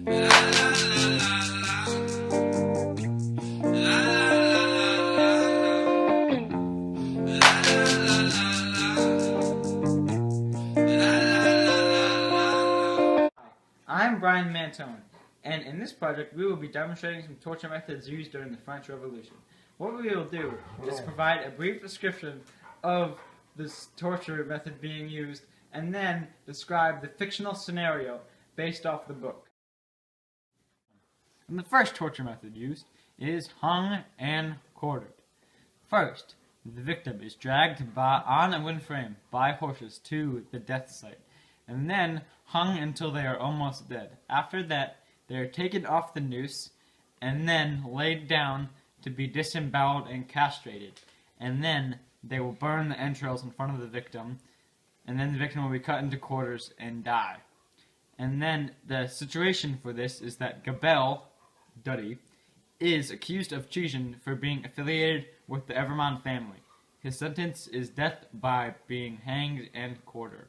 I'm Brian Mantone, and in this project we will be demonstrating some torture methods used during the French Revolution. What we will do is provide a brief description of this torture method being used, and then describe the fictional scenario based off the book. And the first torture method used is hung and quartered. First, the victim is dragged on a wooden frame by horses to the death site, and then hung until they are almost dead. After that, they are taken off the noose and then laid down to be disemboweled and castrated. And then they will burn the entrails in front of the victim, and then the victim will be cut into quarters and die. And then the situation for this is that Gabelle, Duddy, is accused of treason for being affiliated with the Evermond family. His sentence is death by being hanged and quartered.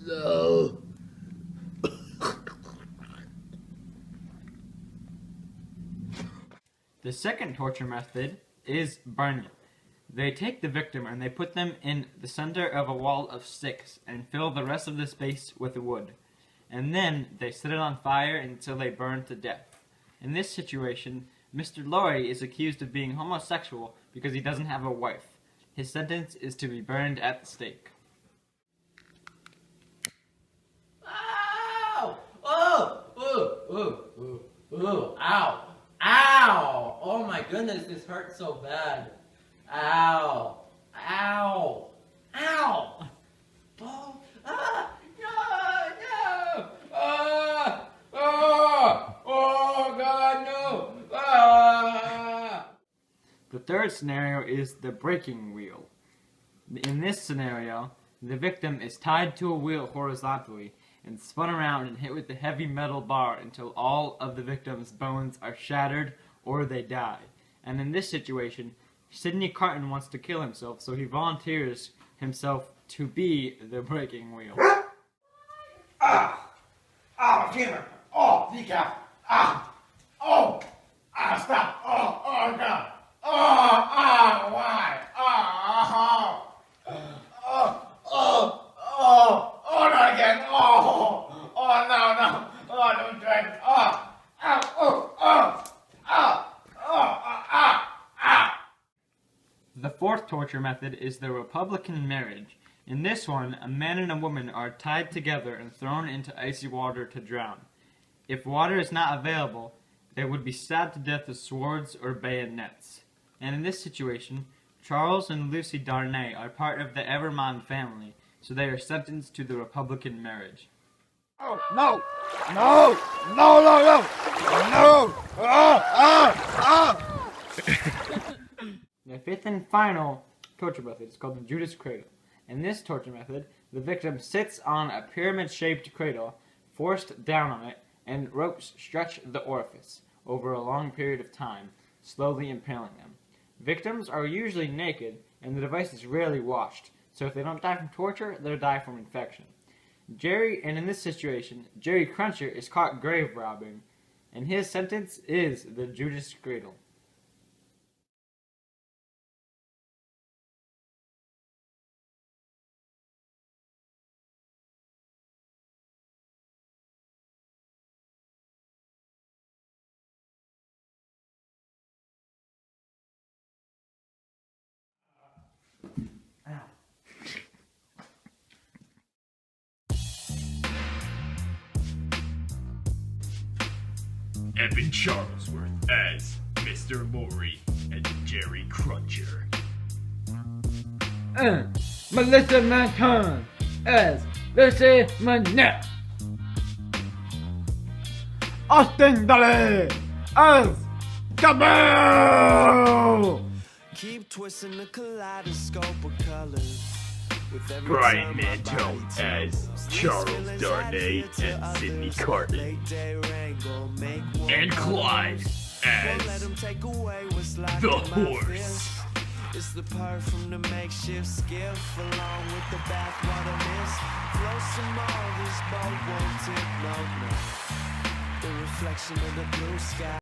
No. The second torture method is burning. They take the victim and they put them in the center of a wall of sticks and fill the rest of the space with wood. And then they set it on fire until they burn to death. In this situation, Mr. Laurie is accused of being homosexual because he doesn't have a wife. His sentence is to be burned at the stake. Ow! Oh! Ooh! Ooh! Ooh! Ooh! Ow! Ow! Oh my goodness, this hurts so bad. Ow! Ow! Ow! Oh! Ah! No! No! Ah! Oh! Oh God, no! Ah! The third scenario is the breaking wheel. In this scenario, the victim is tied to a wheel horizontally and spun around and hit with the heavy metal bar until all of the victim's bones are shattered or they die. And in this situation, Sidney Carton wants to kill himself, so he volunteers himself to be the breaking wheel. Ah! Ah, camera! Oh, decaf! Ah! Oh! Ah, stop! Oh! Oh, God! Oh! Ah! Why? Ah! Oh! Oh! Oh! Oh! Oh, not again! Oh! Oh, no, no! Oh, don't drag me! Oh! Ow! Oh! Oh! Oh! Oh! Ah! Ah! The fourth torture method is the Republican marriage. In this one, a man and a woman are tied together and thrown into icy water to drown. If water is not available, they would be stabbed to death with swords or bayonets. And in this situation, Charles and Lucy Darnay are part of the Evermond family, so they are sentenced to the Republican marriage. Oh, no! No! No, no, no! No! Ah! Ah! Ah! The fifth and final torture method is called the Judas Cradle. In this torture method, the victim sits on a pyramid-shaped cradle, forced down on it, and ropes stretch the orifice over a long period of time, slowly impaling them. Victims are usually naked, and the device is rarely washed, so if they don't die from torture, they'll die from infection. In this situation, Jerry Cruncher is caught grave robbing, and his sentence is the Judas Cradle. Evan Charlesworth as Mr. Laurie and Jerry Cruncher. Melissa Manton as Lucy Manette. Austin Dolly as Gaboo. Keep twisting the kaleidoscope of colors. With every Brian time my Mantone body as tingles. Charles These feelings I Darnay feel to and Sidney others. Carton. Late day rain gon' make one And Clyde Won't let as 'em take away what's locked the in my horse. fist. It's the perfume, the makeshift skiff, along with the bathwater mist. Flow some more, this boat won't tip, no. The reflection of the blue sky.